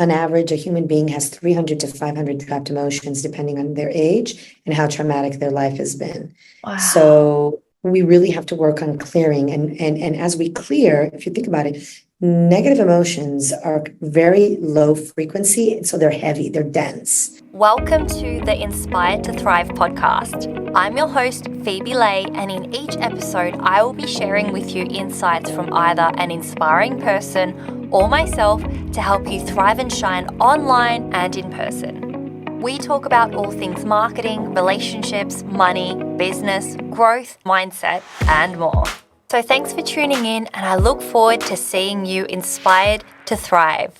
on average, a human being has 300 to 500 trapped emotions, depending on their age and how traumatic their life has been. Wow. So we really have to work on clearing. And as we clear, if you think about it, negative emotions are very low frequency. So they're heavy, they're dense. Welcome to the Inspired to Thrive podcast. I'm your host, Phoebe Lay, and in each episode, I will be sharing with you insights from either an inspiring person or myself to help you thrive and shine online and in person. We talk about all things marketing, relationships, money, business, growth, mindset, and more. So thanks for tuning in, and I look forward to seeing you inspired to thrive.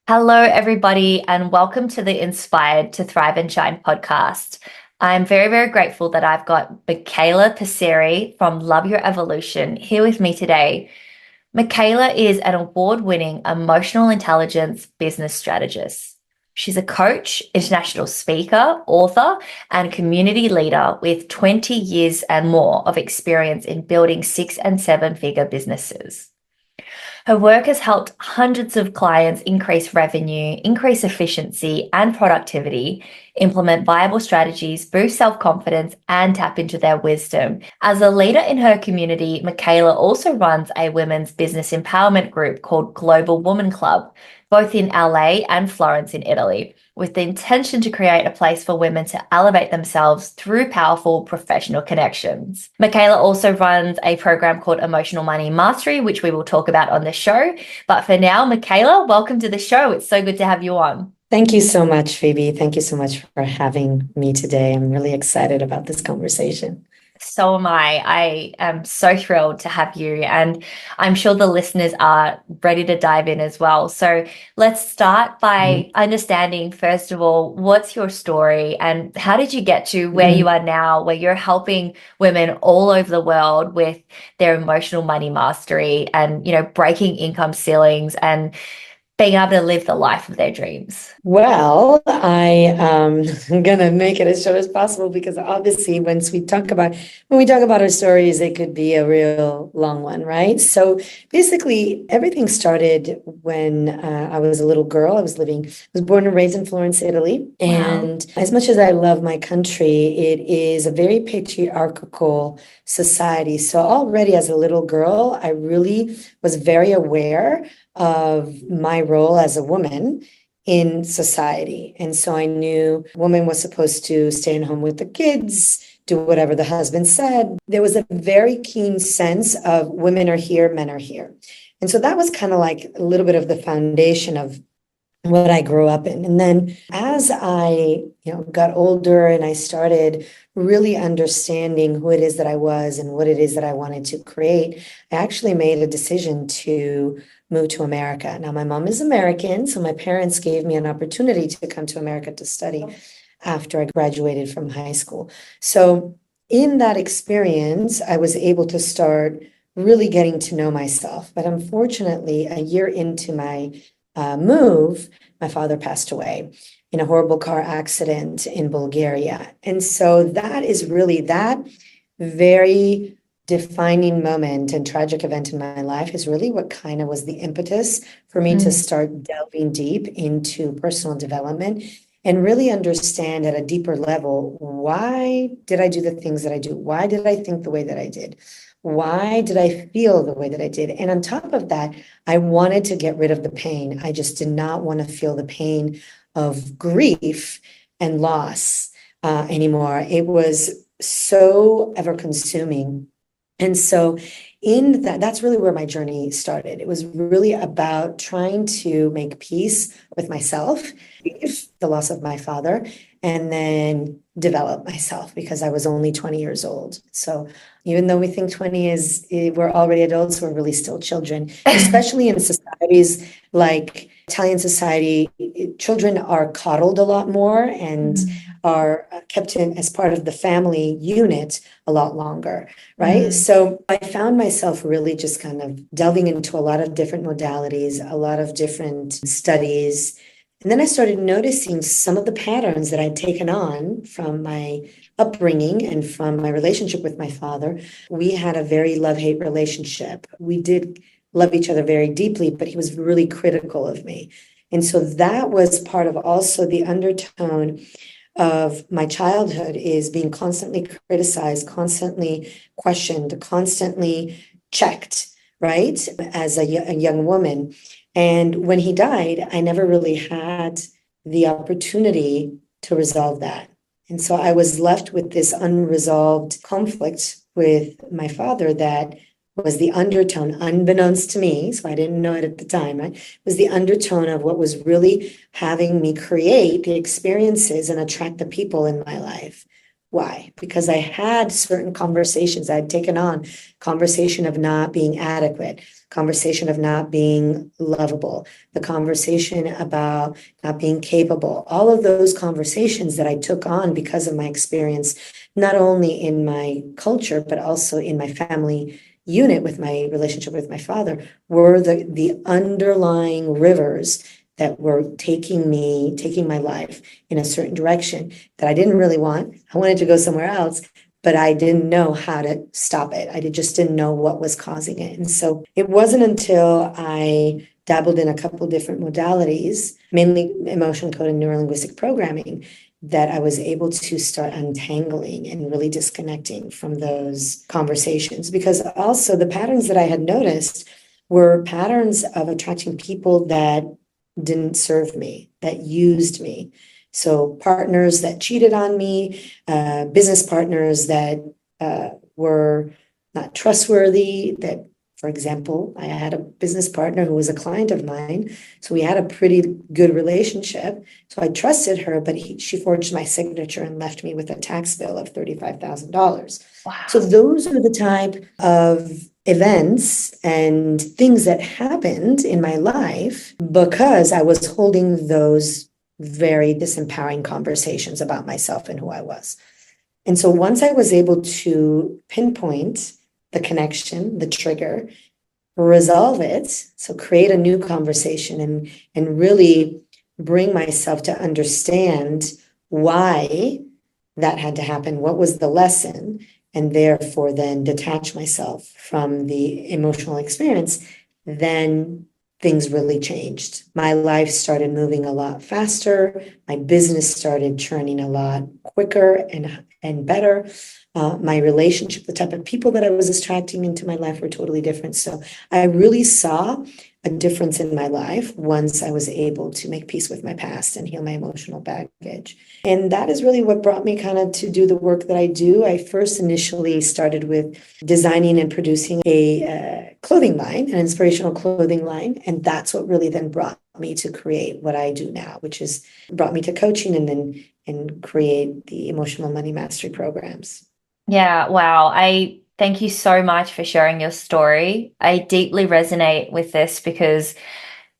Hello, everybody, and welcome to the Inspired to Thrive and Shine podcast. I'm very, very grateful that I've got Micaela Passeri from Love Your Evolution here with me today. Micaela is an award-winning emotional intelligence business strategist. She's a coach, international speaker, author, and community leader with 20 years and more of experience in building 6- and 7-figure businesses. Her work has helped hundreds of clients increase revenue, increase efficiency and productivity, implement viable strategies, boost self-confidence, and tap into their wisdom. As a leader in her community, Micaela also runs a women's business empowerment group called Global Woman Club, both in LA and Florence in Italy, with the intention to create a place for women to elevate themselves through powerful professional connections. Micaela also runs a program called Emotional Money Mastery, which we will talk about on the show. But for now, Micaela, welcome to the show. It's so good to have you on. Thank you so much, Phoebe. Thank you so much for having me today. I'm really excited about this conversation. So am I. I am so thrilled to have you, and I'm sure the listeners are ready to dive in as well. So let's start by understanding, first of all, what's your story and how did you get to where you are now, where you're helping women all over the world with their emotional money mastery and, breaking income ceilings and being able to live the life of their dreams? Well, I'm gonna make it as short as possible because obviously when we talk about our stories, it could be a real long one, right? So basically, everything started when I was a little girl. I was born and raised in Florence, Italy, and as much as I love my country, it is a very patriarchal society. So already as a little girl, I really was very aware of my role as a woman in society. And so I knew woman was supposed to stay at home with the kids, do whatever the husband said. There was a very keen sense of women are here, men are here. And so that was kind of like a little bit of the foundation of what I grew up in. And then as I, got older and I started really understanding who it is that I was and what it is that I wanted to create, I actually made a decision to move to America. Now, my mom is American, so my parents gave me an opportunity to come to America to study after I graduated from high school. So in that experience, I was able to start really getting to know myself. But unfortunately, a year into my move, my father passed away in a horrible car accident in Bulgaria. And so that is really that very defining moment and tragic event in my life is really what kind of was the impetus for me to start delving deep into personal development and really understand at a deeper level, why did I do the things that I do? Why did I think the way that I did? Why did I feel the way that I did? And on top of that, I wanted to get rid of the pain. I just did not want to feel the pain of grief and loss anymore. It was so ever consuming. And so in that's really where my journey started. It was really about trying to make peace with myself, the loss of my father, and then develop myself because I was only 20 years old. So even though we think 20 is, we're already adults, we're really still children, especially in societies like Italian society. Children are coddled a lot more and are kept in as part of the family unit a lot longer, right? So I found myself really just kind of delving into a lot of different modalities, a lot of different studies. And then I started noticing some of the patterns that I'd taken on from my upbringing and from my relationship with my father. We had a very love-hate relationship. We did love each other very deeply, but he was really critical of me. And so that was part of also the undertone of my childhood, is being constantly criticized, constantly questioned, constantly checked, right? As a young woman. And when he died, I never really had the opportunity to resolve that. And so I was left with this unresolved conflict with my father that was the undertone, unbeknownst to me, so I didn't know it at the time, right? Was the undertone of what was really having me create the experiences and attract the people in my life. Why? Because I had certain conversations. I had taken on conversation of not being adequate, conversation of not being lovable, the conversation about not being capable, all of those conversations that I took on because of my experience, not only in my culture, but also in my family unit with my relationship with my father, were the underlying rivers that were taking my life in a certain direction that I didn't really want. I wanted to go somewhere else, but I didn't know how to stop it. Just didn't know what was causing it. And so it wasn't until I dabbled in a couple different modalities, mainly emotion code and neurolinguistic programming, that I was able to start untangling and really disconnecting from those conversations. Because also the patterns that I had noticed were patterns of attracting people that didn't serve me, that used me. So partners that cheated on me, business partners that were not trustworthy, that, for example, I had a business partner who was a client of mine. So we had a pretty good relationship. So I trusted her, but she forged my signature and left me with a tax bill of $35,000. Wow. So those are the type of events and things that happened in my life because I was holding those very disempowering conversations about myself and who I was. And so once I was able to pinpoint the connection, the trigger, resolve it, so create a new conversation and really bring myself to understand why that had to happen, what was the lesson, and therefore then detach myself from the emotional experience, then things really changed. My life started moving a lot faster. My business started churning a lot quicker and better. My relationship, the type of people that I was attracting into my life were totally different. So I really saw a difference in my life once I was able to make peace with my past and heal my emotional baggage. And that is really what brought me kind of to do the work that I do. I first initially started with designing and producing a clothing line, an inspirational clothing line. And that's what really then brought me to create what I do now, which is brought me to coaching and create the emotional money mastery programs. Yeah, wow. I thank you so much for sharing your story. I deeply resonate with this because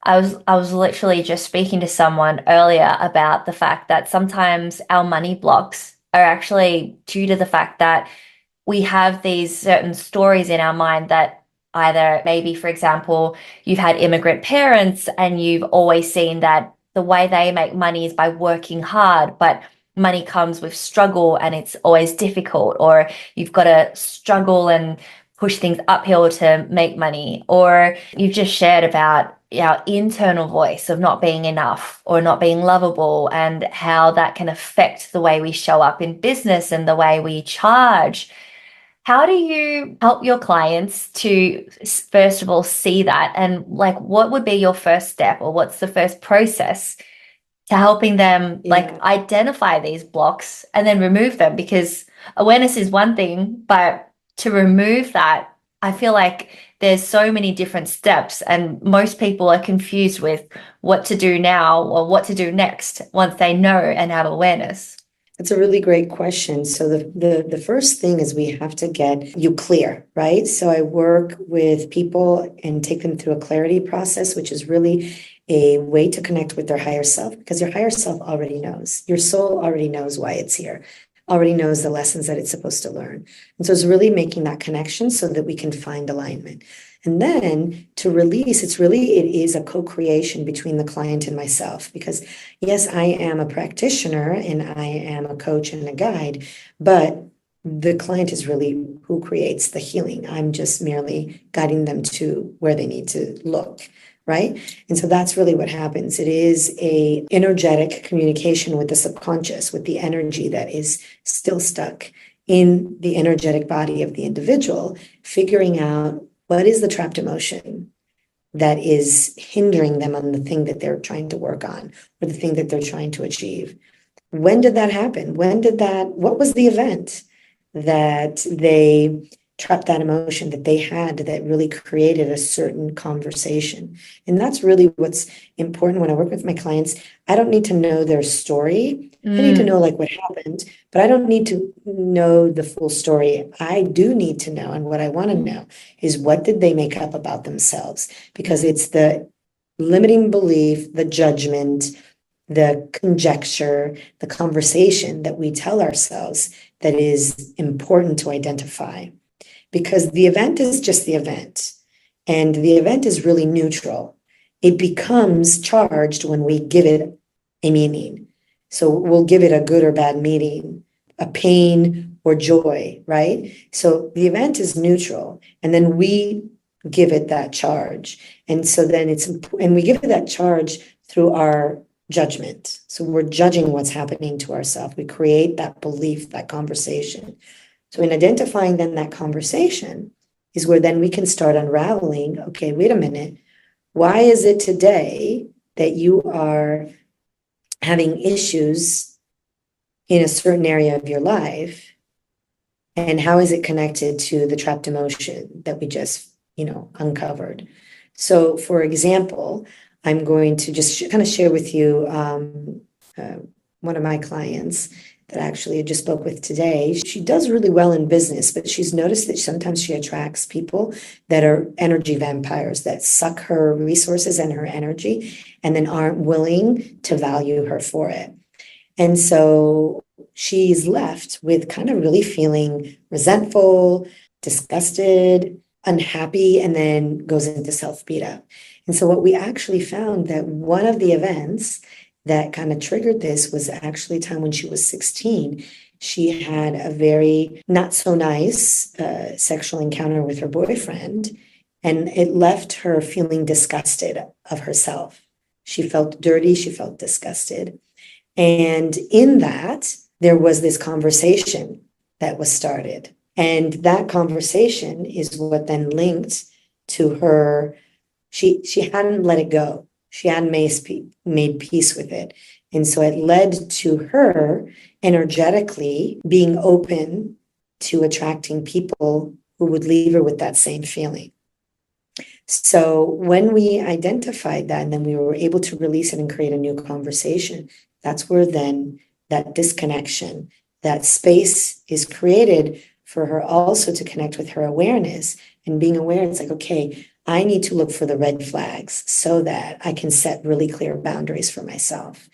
I was literally just speaking to someone earlier about the fact that sometimes our money blocks are actually due to the fact that we have these certain stories in our mind that either maybe, for example, you've had immigrant parents and you've always seen that the way they make money is by working hard, but money comes with struggle and it's always difficult, or you've got to struggle and push things uphill to make money, or you've just shared about our internal voice of not being enough or not being lovable and how that can affect the way we show up in business and the way we charge. How do you help your clients to, first of all, see that? And like, what would be your first step, or what's the first process to helping them like identify these blocks and then remove them? Because awareness is one thing, but to remove that, I feel like there's so many different steps, and most people are confused with what to do now or what to do next once they know and have awareness. That's a really great question. So the first thing is we have to get you clear, right? So I work with people and take them through a clarity process, which is really a way to connect with their higher self, because your higher self already knows. Your soul already knows why it's here, already knows the lessons that it's supposed to learn. And so it's really making that connection so that we can find alignment. And then to release, it is a co-creation between the client and myself, because yes, I am a practitioner and I am a coach and a guide, but the client is really who creates the healing. I'm just merely guiding them to where they need to look, right? And so that's really what happens. It is a energetic communication with the subconscious, with the energy that is still stuck in the energetic body of the individual, figuring out what is the trapped emotion that is hindering them on the thing that they're trying to work on or the thing that they're trying to achieve. When did that happen? What was the event that they trapped that emotion that they had that really created a certain conversation? And that's really what's important when I work with my clients. I don't need to know their story. I need to know like what happened, but I don't need to know the full story. I do need to know, and what I want to know is what did they make up about themselves? Because it's the limiting belief, the judgment, the conjecture, the conversation that we tell ourselves that is important to identify. Because the event is just the event, and the event is really neutral. It becomes charged when we give it a meaning. So we'll give it a good or bad meaning, a pain or joy, right? So the event is neutral, and then we give it that charge. And so then and we give it that charge through our judgment. So we're judging what's happening to ourselves. We create that belief, that conversation. So in identifying then that conversation is where then we can start unraveling, okay, wait a minute, why is it today that you are having issues in a certain area of your life? And how is it connected to the trapped emotion that we just, uncovered? So for example, I'm going to just kind of share with you one of my clients that actually I just spoke with today. She does really well in business, but she's noticed that sometimes she attracts people that are energy vampires that suck her resources and her energy and then aren't willing to value her for it. And so she's left with kind of really feeling resentful, disgusted, unhappy, and then goes into self-beat up. And so what we actually found that one of the events that kind of triggered this was actually a time when she was 16. She had a very not so nice sexual encounter with her boyfriend, and it left her feeling disgusted of herself. She felt dirty, she felt disgusted. And in that, there was this conversation that was started. And that conversation is what then linked to her. She hadn't let it go. She hadn't made peace with it. And so it led to her energetically being open to attracting people who would leave her with that same feeling. So when we identified that, and then we were able to release it and create a new conversation, that's where then that disconnection, that space is created for her also to connect with her awareness. And being aware, it's like, okay, I need to look for the red flags so that I can set really clear boundaries for myself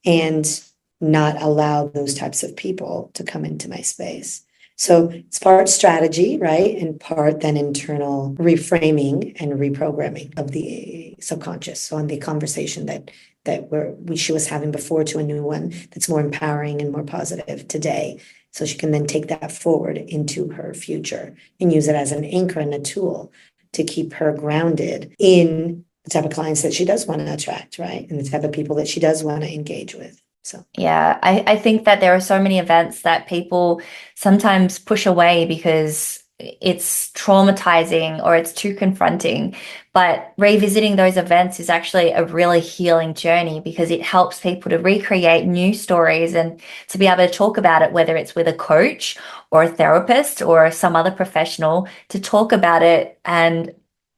and not allow those types of people to come into my space. So it's part strategy, right? And part then internal reframing and reprogramming of the subconscious. So on the conversation that she was having before to a new one that's more empowering and more positive today. So she can then take that forward into her future and use it as an anchor and a tool to keep her grounded in the type of clients that she does want to attract, right? And the type of people that she does want to engage with. So yeah, I think that there are so many events that people sometimes push away because it's traumatizing or it's too confronting. But revisiting those events is actually a really healing journey because it helps people to recreate new stories and to be able to talk about it, whether it's with a coach or a therapist or some other professional, to talk about it and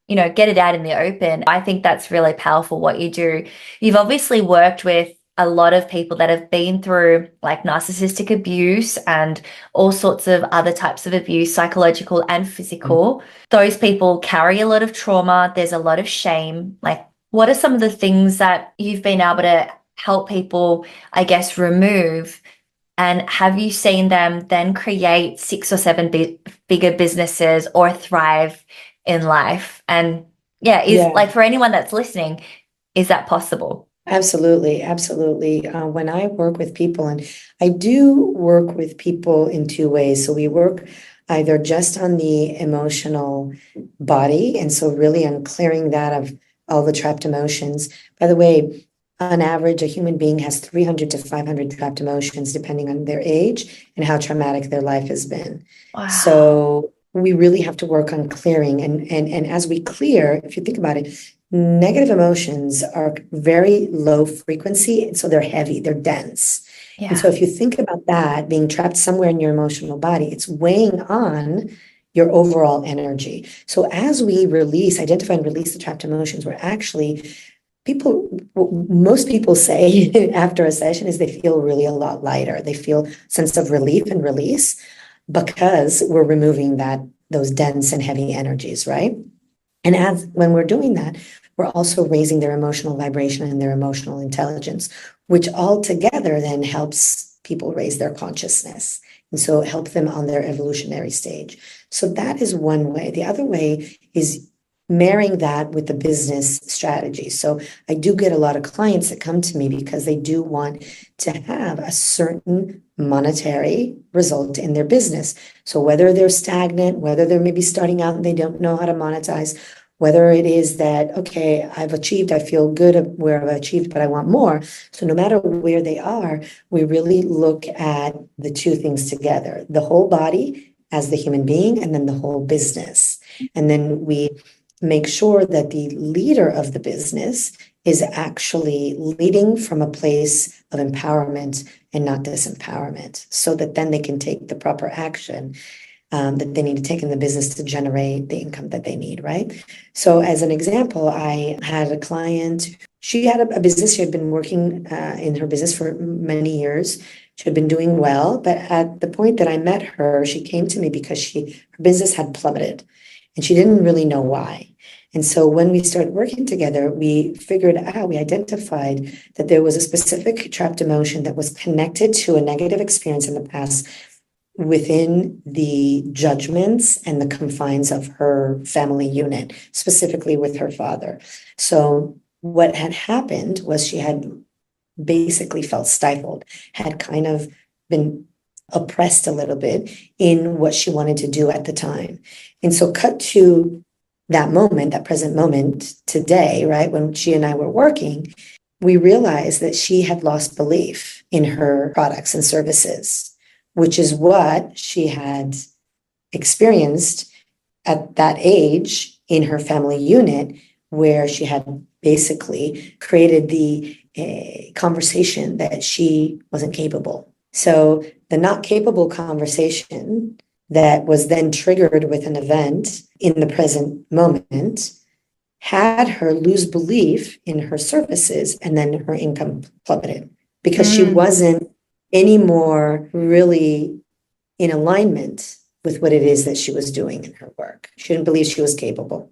get it out in the open. I think that's really powerful what you do. You've obviously worked with a lot of people that have been through like narcissistic abuse and all sorts of other types of abuse, psychological and physical. Those people carry a lot of trauma. There's a lot of shame. Like, what are some of the things that you've been able to help people, I guess, remove? And have you seen them then create 6 or 7 bigger businesses or thrive in life? And like for anyone that's listening, is that possible? Absolutely. When I work with people, and I do work with people in 2 ways. So we work either just on the emotional body, and so really on clearing that of all the trapped emotions. By the way, on average, a human being has 300 to 500 trapped emotions, depending on their age and how traumatic their life has been. Wow. So we really have to work on clearing. And as we clear, if you think about it, negative emotions are very low frequency. And so they're heavy, they're dense. Yeah. And so if you think about that being trapped somewhere in your emotional body, it's weighing on your overall energy. So as we identify and release the trapped emotions, we're actually most people say after a session is they feel really a lot lighter. They feel sense of relief and release because we're removing those dense and heavy energies, right? And when we're doing that, we're also raising their emotional vibration and their emotional intelligence, which all together then helps people raise their consciousness. And so help them on their evolutionary stage. So that is one way. The other way is marrying that with the business strategy. So I do get a lot of clients that come to me because they do want to have a certain monetary result in their business. So whether they're stagnant, whether they're maybe starting out and they don't know how to monetize, whether it is that, okay, I've achieved, I feel good at where I've achieved, but I want more. So no matter where they are, we really look at the two things together, the whole body as the human being, and then the whole business. And then we make sure that the leader of the business is actually leading from a place of empowerment and not disempowerment, so that then they can take the proper action that they need to take in the business to generate the income that they need, right? So as an example, I had a client, she had a business, she had been working in her business for many years. She had been doing well, but at the point that I met her, she came to me because her business had plummeted and she didn't really know why. And so when we started working together, we identified that there was a specific trapped emotion that was connected to a negative experience in the past within the judgments and the confines of her family unit, specifically with her father. So what had happened was she had basically felt stifled, had kind of been oppressed a little bit in what she wanted to do at the time. And so cut to that moment, that present moment today, right, when she and I were working, we realized that she had lost belief in her products and services, which is what she had experienced at that age in her family unit, where she had basically created the conversation that she wasn't capable. So the not capable conversation that was then triggered with an event in the present moment had her lose belief in her services, and then her income plummeted because she wasn't anymore really in alignment with what it is that she was doing in her work. She didn't believe she was capable.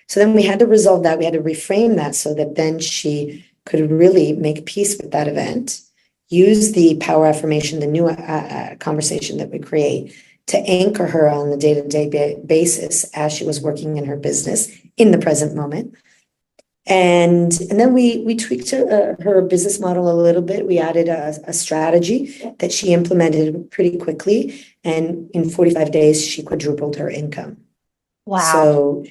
So then we had to resolve that. We had to reframe that so that then she could really make peace with that event, use the power affirmation, the new conversation that we create, to anchor her on the day-to-day basis as she was working in her business in the present moment. And then we tweaked her business model a little bit. We added a strategy that she implemented pretty quickly. And in 45 days, she quadrupled her income. Wow. So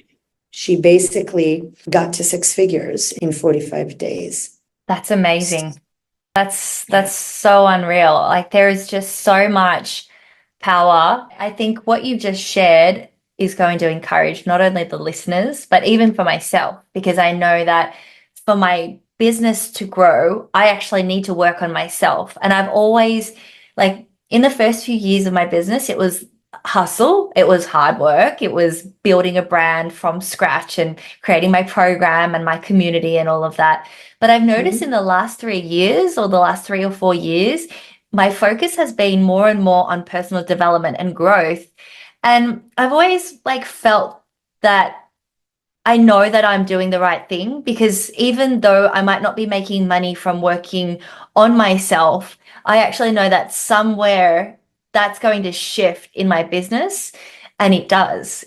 she basically got to six figures in 45 days. That's amazing. That's so unreal. Like, there is just so much power. I think what you've just shared is going to encourage not only the listeners, but even for myself, because I know that for my business to grow, I actually need to work on myself. And I've always, like, in the first few years of my business, it was hustle, it was hard work, it was building a brand from scratch and creating my program and my community and all of that. But I've noticed in the last 3 years, or the last 3 or 4 years, my focus has been more and more on personal development and growth. And I've always felt that I know that I'm doing the right thing, because even though I might not be making money from working on myself, I actually know that somewhere that's going to shift in my business, and it does.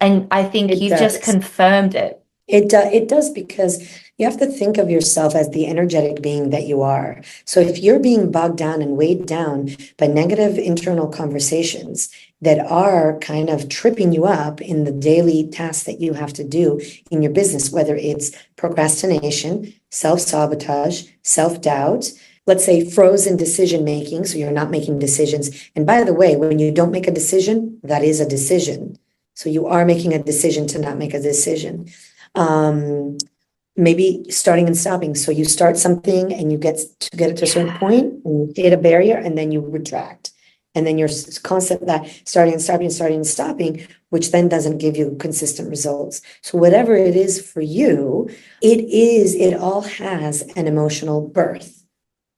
And I think you've just confirmed it. It does, because you have to think of yourself as the energetic being that you are. So if you're being bogged down and weighed down by negative internal conversations that are kind of tripping you up in the daily tasks that you have to do in your business, whether it's procrastination, self-sabotage, self-doubt, let's say frozen decision making, so you're not making decisions. And by the way, when you don't make a decision, that is a decision. So you are making a decision to not make a decision. Maybe starting and stopping. So you start something and you get it to a certain point and you hit a barrier and then you retract. And then you're constant that starting and stopping, which then doesn't give you consistent results. So whatever it is for you, it all has an emotional birth,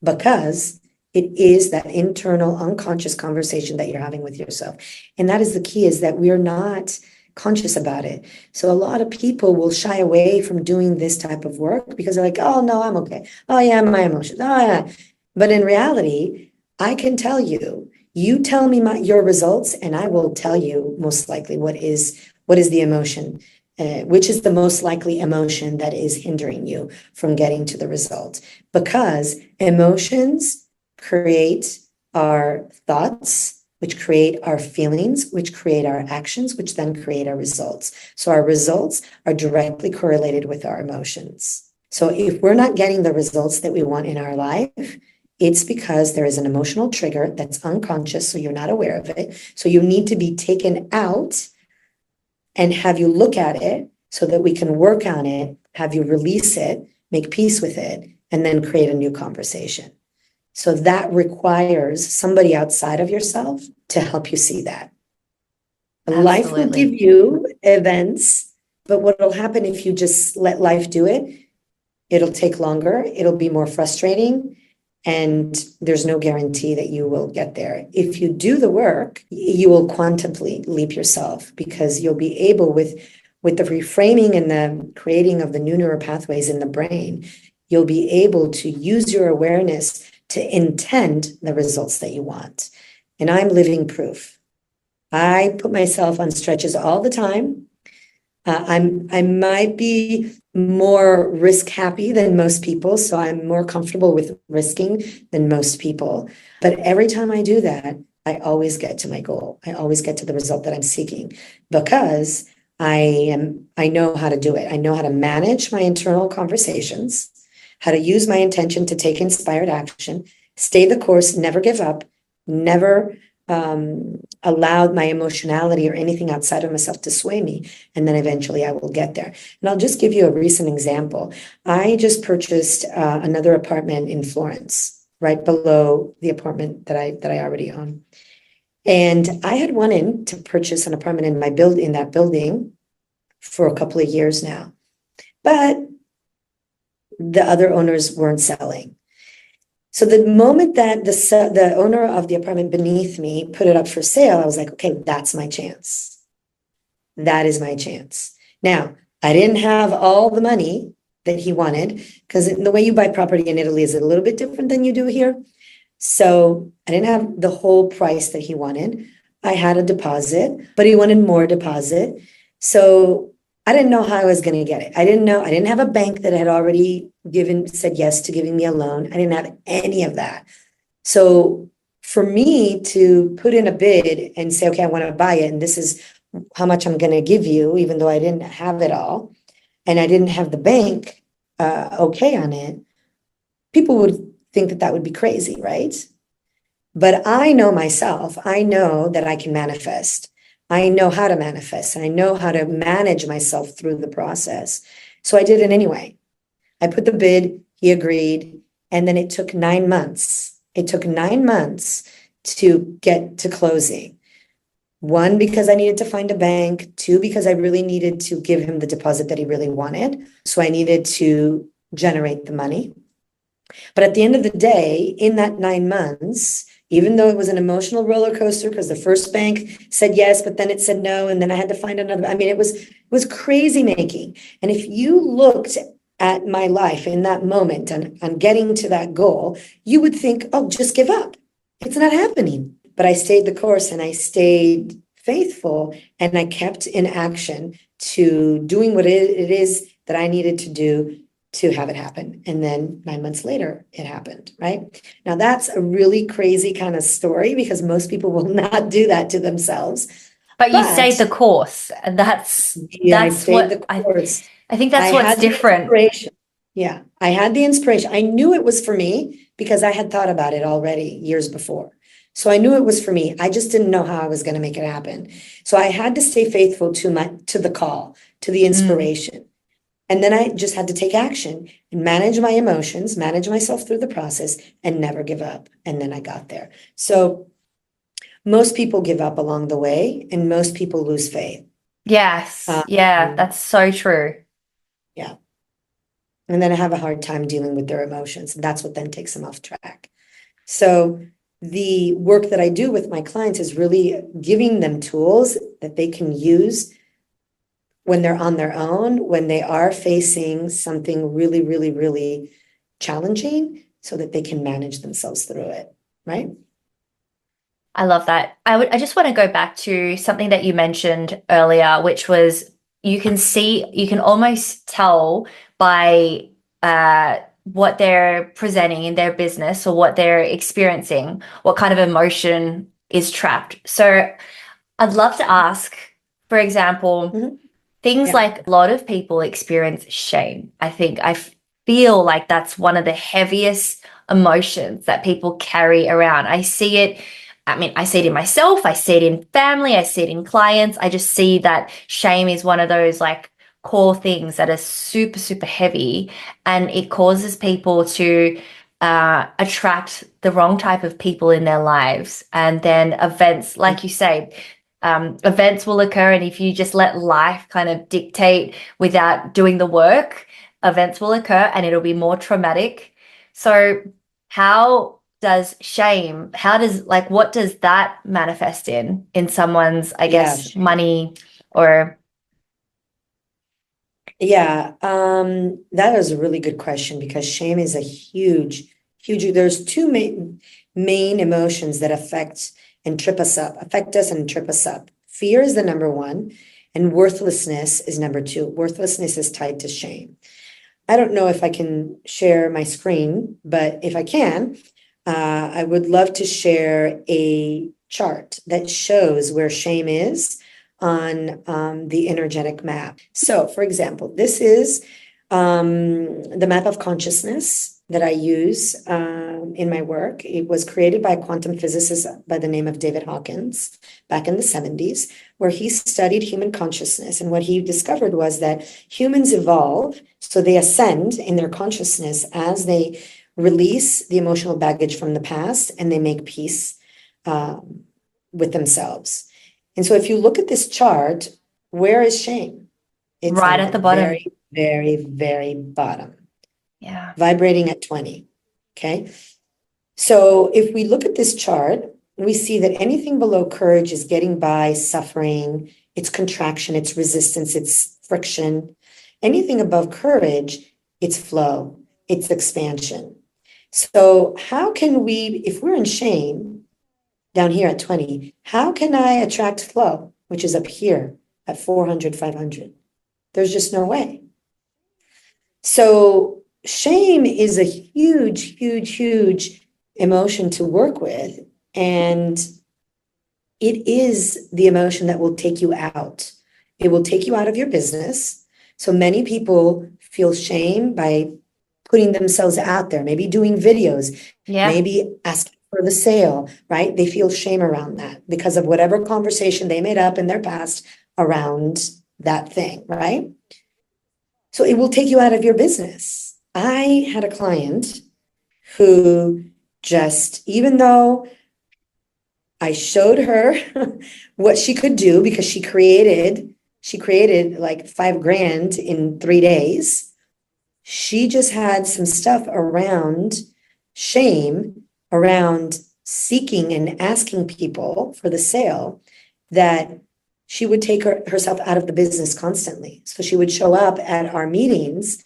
because it is that internal unconscious conversation that you're having with yourself. And that is the key, is that we're not conscious about it. So a lot of people will shy away from doing this type of work because they're like, oh no, I'm okay. Oh yeah, my emotions. Oh yeah. But in reality, I can tell you, you tell me your results and I will tell you most likely what is the emotion, which is the most likely emotion that is hindering you from getting to the result. Because emotions create our thoughts, which create our feelings, which create our actions, which then create our results. So our results are directly correlated with our emotions. So if we're not getting the results that we want in our life, it's because there is an emotional trigger that's unconscious, so you're not aware of it. So you need to be taken out and have you look at it so that we can work on it, have you release it, make peace with it, and then create a new conversation. So that requires somebody outside of yourself to help you see that. Absolutely. Life will give you events, but what will happen if you just let life do it? It'll take longer, it'll be more frustrating, and there's no guarantee that you will get there. If you do the work, you will quantumly leap yourself, because you'll be able, with the reframing and the creating of the new neural pathways in the brain, you'll be able to use your awareness to intend the results that you want. And I'm living proof. I put myself on stretches all the time. I might be more risk happy than most people, so I'm more comfortable with risking than most people. But every time I do that, I always get to my goal. I always get to the result that I'm seeking, because I know how to do it. I know how to manage my internal conversations, how to use my intention to take inspired action, stay the course, never give up, never allowed my emotionality or anything outside of myself to sway me. And then eventually I will get there. And I'll just give you a recent example. I just purchased another apartment in Florence, right below the apartment that I already own. And I had wanted to purchase an apartment in that building for a couple of years now, but the other owners weren't selling. So the moment that the owner of the apartment beneath me put it up for sale, I was like, okay, that's my chance. That is my chance. Now, I didn't have all the money that he wanted, because the way you buy property in Italy is a little bit different than you do here. So I didn't have the whole price that he wanted. I had a deposit, but he wanted more deposit. So I didn't know how I was going to get it. I didn't have a bank that had already said yes to giving me a loan. I didn't have any of that. So for me to put in a bid and say, okay, I want to buy it, and this is how much I'm going to give you, even though I didn't have it all, and I didn't have the bank okay on it, people would think that would be crazy, right? But I know myself. I know that I can manifest. I know how to manifest, and I know how to manage myself through the process. So I did it anyway. I put the bid, he agreed, and then it took 9 months. It took 9 months to get to closing. 1, because I needed to find a bank. 2, because I really needed to give him the deposit that he really wanted. So I needed to generate the money. But at the end of the day, in that 9 months, even though it was an emotional roller coaster, because the first bank said yes, but then it said no, and then I had to find another. I mean, it was crazy making. And if you looked at my life in that moment and on getting to that goal, you would think, oh, just give up. It's not happening. But I stayed the course, and I stayed faithful, and I kept in action to doing what it is that I needed to do to have it happen. And then 9 months later, it happened, right? Now, that's a really crazy kind of story because most people will not do that to themselves. But you stayed But the course, and that's I stayed the what course. I think I that's what's had the different. inspiration. Yeah, I had the inspiration. I knew it was for me because I had thought about it already years before. So I knew it was for me. I just didn't know how I was going to make it happen. So I had to stay faithful to the call, to the inspiration. And then I just had to take action and manage my emotions, manage myself through the process, and never give up. And then I got there. So most people give up along the way, and most people lose faith. Yes. Yeah, that's so true. Yeah. And then I have a hard time dealing with their emotions. And that's what then takes them off track. So the work that I do with my clients is really giving them tools that they can use when they're on their own, when they are facing something really, really, really challenging, so that they can manage themselves through it, right? I love that. I just want to go back to something that you mentioned earlier, which was you can almost tell by what they're presenting in their business or what they're experiencing, what kind of emotion is trapped. So I'd love to ask, for example, things Yeah. like a lot of people experience shame. I feel like that's one of the heaviest emotions that people carry around. I see it. I mean, I see it in myself, I see it in family, I see it in clients. I just see that shame is one of those like core things that are super, super heavy, and it causes people to attract the wrong type of people in their lives. And then events, like you say, events will occur. And if you just let life kind of dictate without doing the work, events will occur and it'll be more traumatic. So, how does shame, what does that manifest in someone's, I Yeah. guess, money or? Yeah. That is a really good question because shame is a huge, there's two main emotions that affect us and trip us up. Fear is the number one, and worthlessness is number two. Worthlessness is tied to shame. I don't know if I can share my screen, but if I can, I would love to share a chart that shows where shame is on the energetic map. So, for example, this is the map of consciousness that I use in my work. It was created by a quantum physicist by the name of David Hawkins back in the 70s, where he studied human consciousness. And what he discovered was that humans evolve, so they ascend in their consciousness as they release the emotional baggage from the past and they make peace with themselves. And so if you look at this chart, where is shame? It's Right on at the the bottom. very, very, very bottom. Yeah. Vibrating at 20. Okay. So if we look at this chart, we see that anything below courage is getting by, suffering, it's contraction, it's resistance, it's friction. Anything above courage, it's flow, it's expansion. So how can we, if we're in shame down here at 20, how can I attract flow, which is up here at 400, 500? There's just no way. So shame is a huge, huge, huge emotion to work with. And it is the emotion that will take you out. It will take you out of your business. So many people feel shame by putting themselves out there, maybe doing videos, maybe asking for the sale, right? They feel shame around that because of whatever conversation they made up in their past around that thing, right? So it will take you out of your business. I had a client who just, even though I showed her what she could do because she created like $5,000 in 3 days. She just had some stuff around shame, around seeking and asking people for the sale, that she would take herself out of the business constantly. So she would show up at our meetings,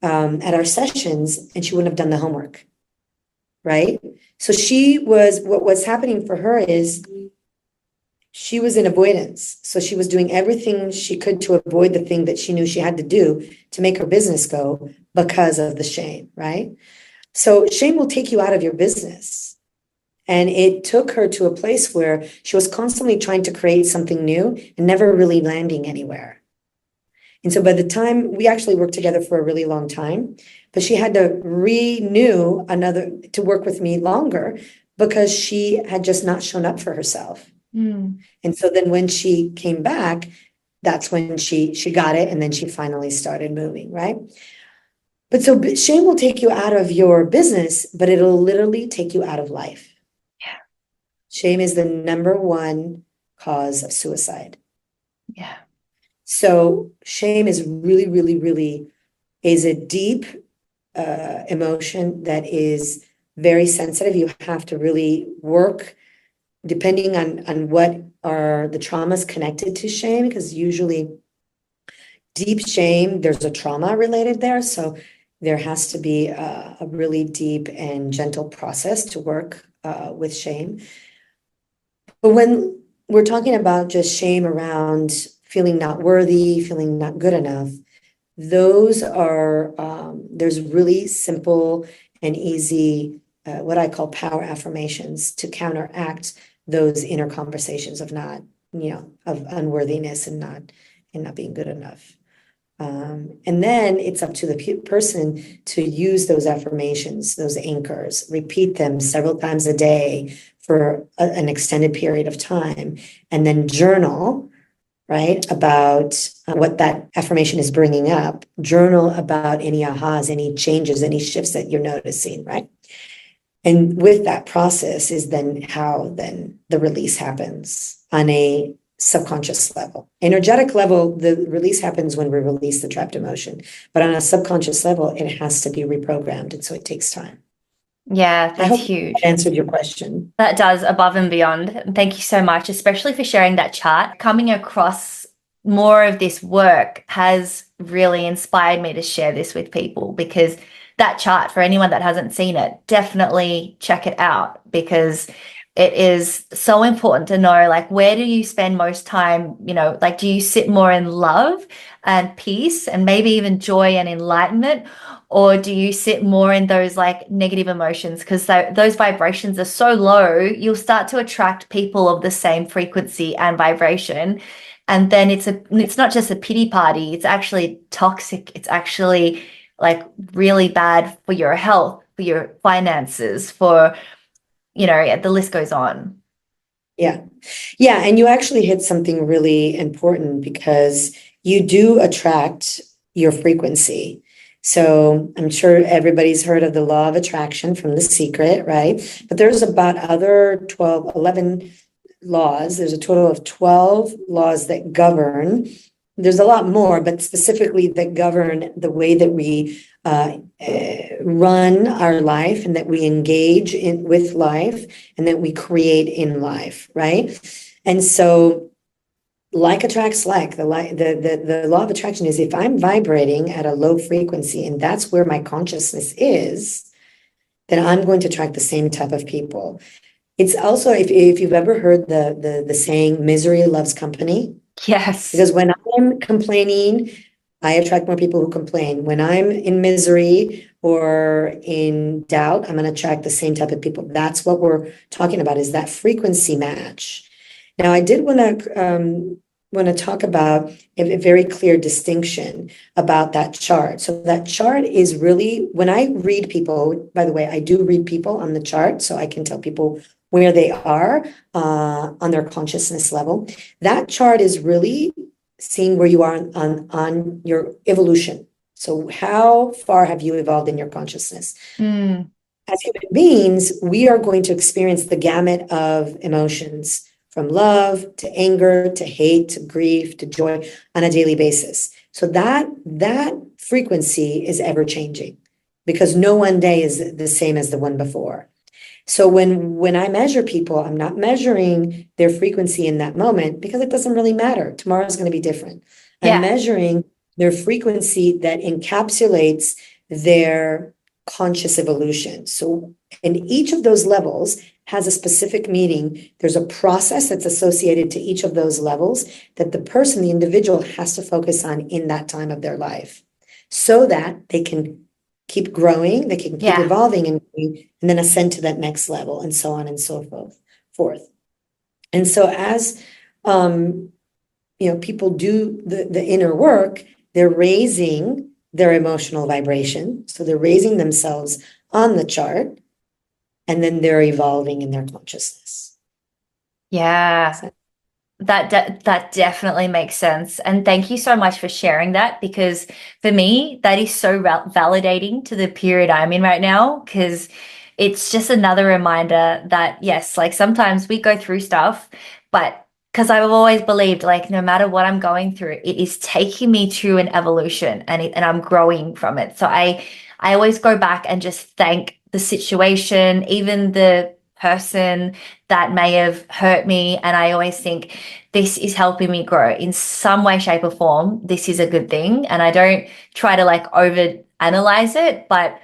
at our sessions, and she wouldn't have done the homework, right? So what was happening for her is she was in avoidance. So she was doing everything she could to avoid the thing that she knew she had to do to make her business go because of the shame, right? So shame will take you out of your business. And it took her to a place where she was constantly trying to create something new and never really landing anywhere. And so by the time we actually worked together for a really long time, but she had to renew to work with me longer because she had just not shown up for herself. And so then when she came back, that's when she got it. And then she finally started moving, right? But so shame will take you out of your business, but it'll literally take you out of life. Yeah. Shame is the number one cause of suicide. Yeah. So shame is really, really, really is a deep emotion that is very sensitive. You have to really work depending on what are the traumas connected to shame, because usually deep shame, there's a trauma related there. So there has to be a really deep and gentle process to work with shame. But when we're talking about just shame around feeling not worthy, feeling not good enough, those are, there's really simple and easy, what I call power affirmations to counteract those inner conversations of not, of unworthiness and not being good enough. And then it's up to the person to use those affirmations, those anchors, repeat them several times a day for an extended period of time, and then journal, right, about what that affirmation is bringing up. Journal about any ahas, any changes, any shifts that you're noticing, right? And with that process is then how then the release happens on a subconscious level. Energetic level, the release happens when we release the trapped emotion. But on a subconscious level, it has to be reprogrammed. And so it takes time. Yeah, I hope that's huge. that answered your question. That does, above and beyond. Thank you so much, especially for sharing that chart. Coming across more of this work has really inspired me to share this with people, because that chart, for anyone that hasn't seen it, definitely check it out, because it is so important to know, like, where do you spend most time, like, do you sit more in love and peace and maybe even joy and enlightenment? Or do you sit more in those like negative emotions? Because those vibrations are so low, you'll start to attract people of the same frequency and vibration. And then it's not just a pity party, it's actually toxic. It's actually like really bad for your health, for your finances, for, the list goes on. Yeah. Yeah. And you actually hit something really important, because you do attract your frequency. So I'm sure everybody's heard of the law of attraction from The Secret, right? But there's about other 11 laws. There's a total of 12 laws that govern. There's a lot more, but specifically that govern the way that we run our life, and that we engage with life, and that we create in life, right? And so like attracts like. The law of attraction is, if I'm vibrating at a low frequency, and that's where my consciousness is, then I'm going to attract the same type of people. It's also, if you've ever heard the saying, misery loves company. Yes. Because when I'm complaining, I attract more people who complain. When I'm in misery or in doubt, I'm going to attract the same type of people. That's what we're talking about, is that frequency match. Now, I did want to talk about a very clear distinction about that chart. So that chart is really, when I read people, by the way, I do read people on the chart, so I can tell people where they are on their consciousness level. That chart is really seeing where you are on your evolution. So how far have you evolved in your consciousness? As human beings, we are going to experience the gamut of emotions, from love to anger to hate to grief to joy, on a daily basis. So that frequency is ever changing, because no one day is the same as the one before. So when I measure people, I'm not measuring their frequency in that moment, because it doesn't really matter. Tomorrow is going to be different. I'm measuring their frequency that encapsulates their conscious evolution. So in each of those levels has a specific meaning. There's a process that's associated to each of those levels that the person, the individual, has to focus on in that time of their life so that they can keep growing, they can keep evolving and then ascend to that next level, and so on and so forth. And so as people do the inner work, they're raising their emotional vibration. So they're raising themselves on the chart, and then they're evolving in their consciousness. Yeah. That definitely makes sense. And thank you so much for sharing that, because for me, that is so validating to the period I'm in right now, because it's just another reminder that, yes, like sometimes we go through stuff, but because I've always believed, like, no matter what I'm going through, it is taking me to an evolution, and I'm growing from it. So I always go back and just thank the situation, even the person that may have hurt me. And I always think this is helping me grow in some way, shape, or form. This is a good thing. And I don't try to like over analyze it, but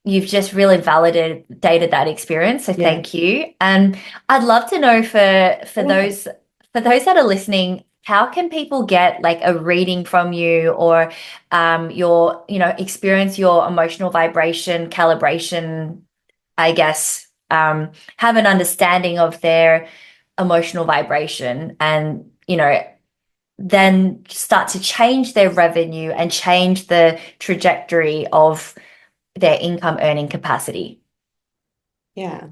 you've just really validated that experience. So thank you. And I'd love to know for those that are listening, how can people get like a reading from you, or your, experience your emotional vibration calibration, I guess, have an understanding of their emotional vibration, and, then start to change their revenue and change the trajectory of their income earning capacity? Yeah.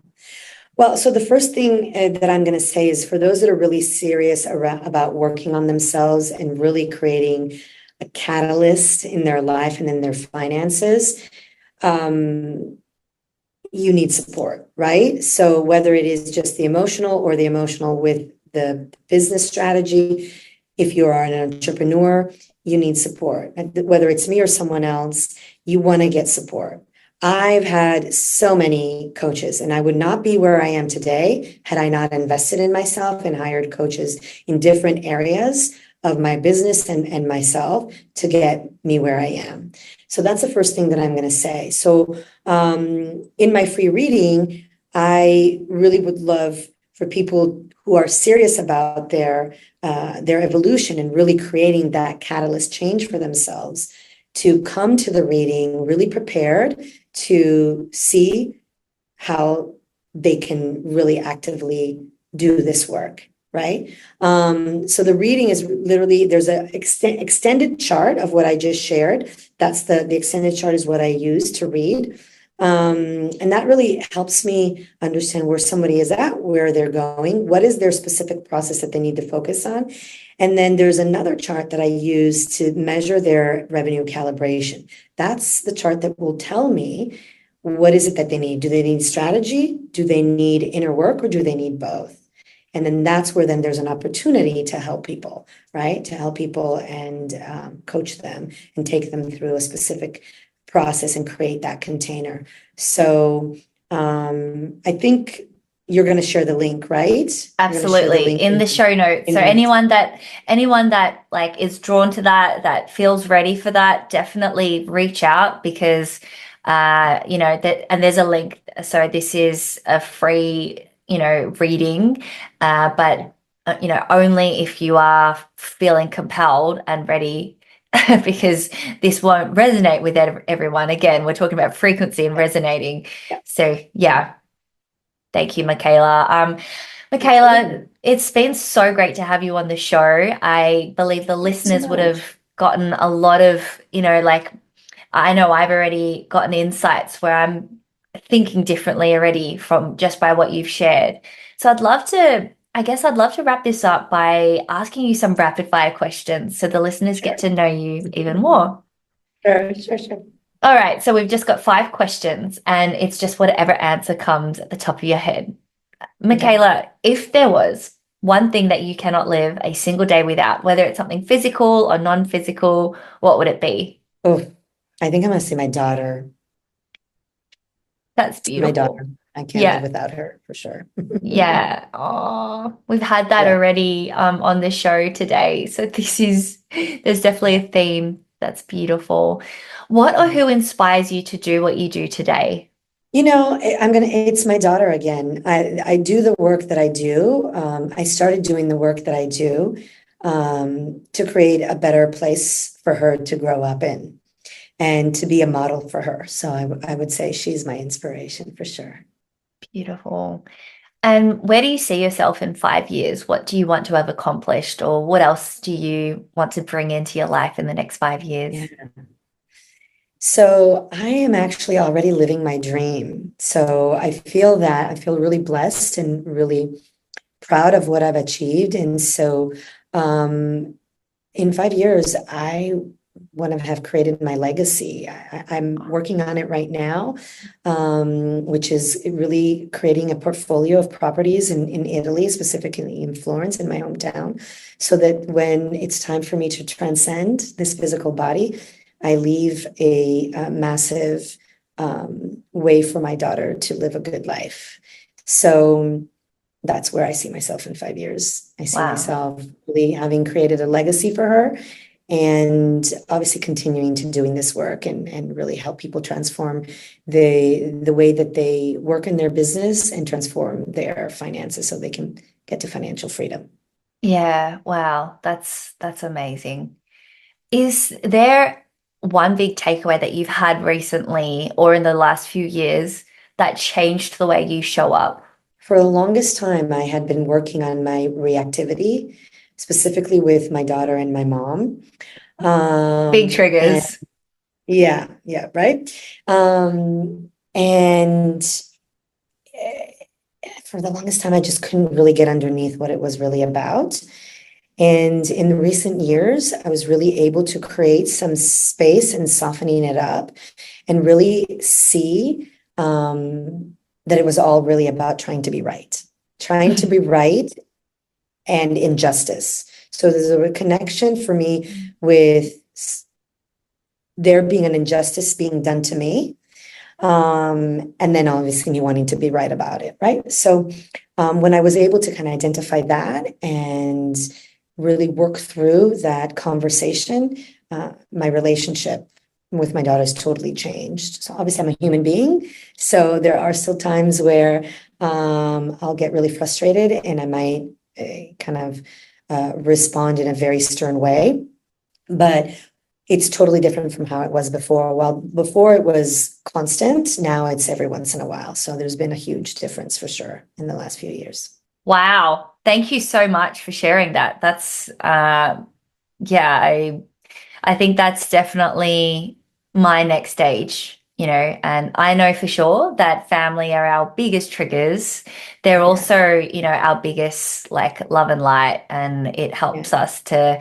Well, so the first thing that I'm going to say is for those that are really serious about working on themselves and really creating a catalyst in their life and in their finances, you need support, right? So whether it is just the emotional or the emotional with the business strategy, if you are an entrepreneur, you need support. Whether it's me or someone else, you want to get support. I've had so many coaches, and I would not be where I am today had I not invested in myself and hired coaches in different areas of my business and myself to get me where I am. So that's the first thing that I'm going to say. So in my free reading, I really would love for people who are serious about their evolution and really creating that catalyst change for themselves to come to the reading really prepared to see how they can really actively do this work, right? So the reading is literally, there's an extended chart of what I just shared. That's the extended chart is what I use to read. And that really helps me understand where somebody is at, where they're going, what is their specific process that they need to focus on. And then there's another chart that I use to measure their revenue calibration. That's the chart that will tell me what is it that they need. Do they need strategy? Do they need inner work, or do they need both? And then that's where then there's an opportunity to help people, right? To help people and coach them and take them through a specific process and create that container. So I think you're going to share the link, right? Absolutely, in the show notes. So anyone that like is drawn to that feels ready for that, definitely reach out, because that, and there's a link. So this is a free reading, but only if you are feeling compelled and ready, because this won't resonate with everyone. Again, we're talking about frequency and resonating. So yeah. Thank you, Micaela. Micaela, it's been so great to have you on the show. I believe the listeners would have gotten a lot of, I know I've already gotten insights where I'm thinking differently already from just by what you've shared. So I'd love to wrap this up by asking you some rapid fire questions so the listeners get to know you even more. Sure. All right, so we've just got 5 questions, and it's just whatever answer comes at the top of your head. Micaela, if there was one thing that you cannot live a single day without, whether it's something physical or non-physical, what would it be? Oh, I think I'm going to say my daughter. That's beautiful. My daughter. I can't live without her, for sure. Yeah. Oh, we've had that already on the show today. So there's definitely a theme. That's beautiful. What or who inspires you to do what you do today? It's my daughter again. I do the work that I do. I started doing the work that I do to create a better place for her to grow up in and to be a model for her. So I would say she's my inspiration for sure. Beautiful. And where do you see yourself in 5 years? What do you want to have accomplished, or what else do you want to bring into your life in the next 5 years? Yeah. So I am actually already living my dream. So I feel really blessed and really proud of what I've achieved. And so in 5 years, I want to have created my legacy. I'm working on it right now, which is really creating a portfolio of properties in Italy, specifically in Florence, in my hometown, so that when it's time for me to transcend this physical body, I leave a massive way for my daughter to live a good life. So that's where I see myself in 5 years. I see Wow. myself really having created a legacy for her and obviously continuing to doing this work and really help people transform the way that they work in their business and transform their finances so they can get to financial freedom. Yeah, wow. That's amazing. Is there one big takeaway that you've had recently or in the last few years that changed the way you show up? For the longest time, I had been working on my reactivity, specifically with my daughter and my mom. Big And triggers. yeah, right. And for the longest time, I just couldn't really get underneath what it was really about. And in recent years, I was really able to create some space and softening it up and really see that it was all really about trying to be right, trying to be right and injustice. So there's a connection for me with there being an injustice being done to me. And then obviously me wanting to be right about it, right? So when I was able to kind of identify that and really work through that conversation, my relationship with my daughter's totally changed. So obviously I'm a human being. So there are still times where I'll get really frustrated and I might kind of respond in a very stern way. But it's totally different from how it was before. Well, before it was constant, now it's every once in a while. So there's been a huge difference for sure in the last few years. Wow. Thank you so much for sharing that. That's yeah, I think that's definitely my next stage, and I know for sure that family are our biggest triggers. They're also, our biggest like love and light, and it helps us to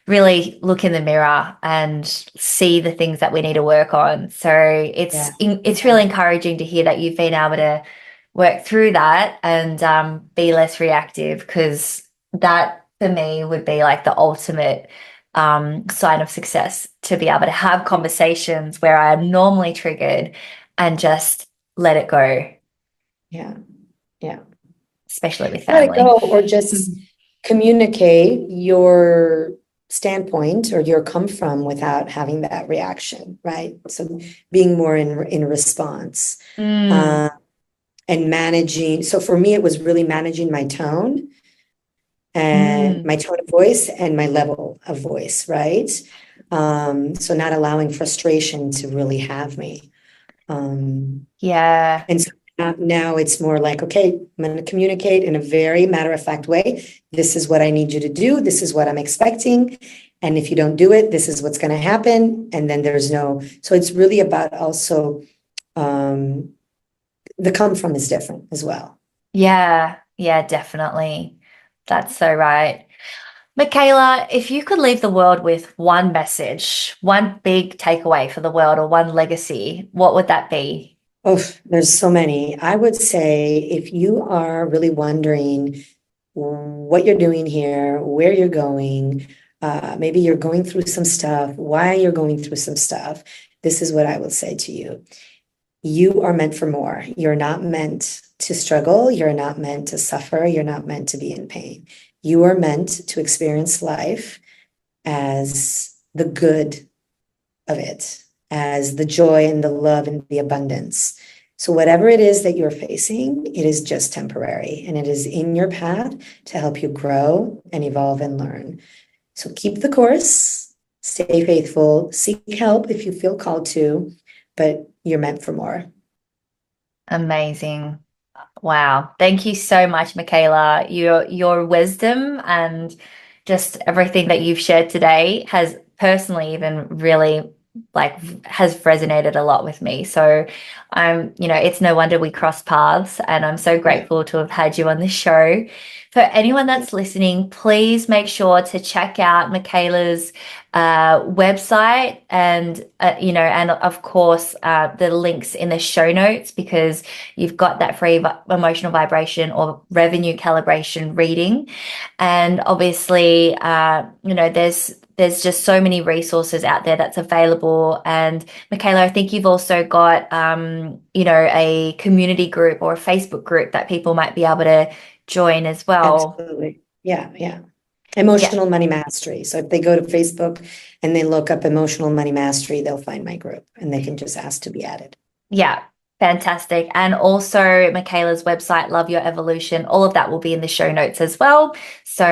really look in the mirror and see the things that we need to work on. So it's really encouraging to hear that you've been able to work through that and be less reactive, because that for me would be like the ultimate sign of success, to be able to have conversations where I am normally triggered and just let it go. Yeah. Especially with Let it family. go or just communicate your standpoint or your come from without having that reaction, right? So being more in response and managing. So for me, it was really managing my tone and my tone of voice and my level of voice, right? So not allowing frustration to really have me. Yeah. And so now it's more like, okay, I'm going to communicate in a very matter-of-fact way. This is what I need you to do. This is what I'm expecting. And if you don't do it, this is what's going to happen. And then so it's really about also the come from is different as well. Yeah, definitely. That's so right. Micaela, if you could leave the world with one message, one big takeaway for the world, or one legacy, what would that be? Oh, there's so many. I would say if you are really wondering what you're doing here, where you're going, maybe you're going through some stuff, why you're going through some stuff, this is what I will say to you. You are meant for more. You're not meant to struggle. You're not meant to suffer. You're not meant to be in pain. You are meant to experience life as the good of it as the joy and the love and the abundance. So whatever it is that you're facing, it is just temporary, and it is in your path to help you grow and evolve and learn. So keep the course, stay faithful, seek help if you feel called to, but you're meant for more. Amazing. Wow. Thank you so much, Micaela. Your wisdom and just everything that you've shared today has personally even really has resonated a lot with me. So it's no wonder we crossed paths, and I'm so grateful to have had you on the show. For anyone that's listening, please make sure to check out Micaela's website and of course the links in the show notes, because you've got that free emotional vibration or revenue calibration reading. And obviously there's just so many resources out there that's available. And Micaela, I think you've also got a community group or a Facebook group that people might be able to join as well. Absolutely. Yeah. Emotional Money Mastery. So if they go to Facebook and they look up Emotional Money Mastery, they'll find my group, and they can just ask to be added. Yeah, fantastic. And also Micaela's website, Love Your Evolution, all of that will be in the show notes as well. So,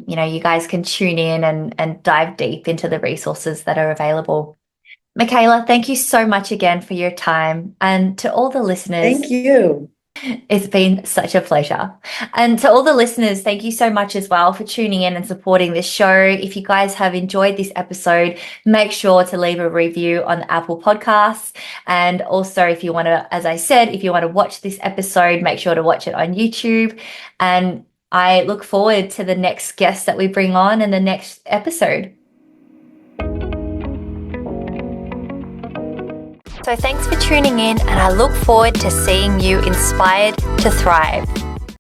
you guys can tune in and dive deep into the resources that are available. Micaela, thank you so much again for your time. And to all the listeners, thank you. It's been such a pleasure. And to all the listeners, thank you so much as well for tuning in and supporting this show. If you guys have enjoyed this episode, make sure to leave a review on the Apple Podcasts. And also, if you want to, as I said, if you want to watch this episode, make sure to watch it on YouTube. And I look forward to the next guest that we bring on in the next episode. So thanks for tuning in, and I look forward to seeing you inspired to thrive.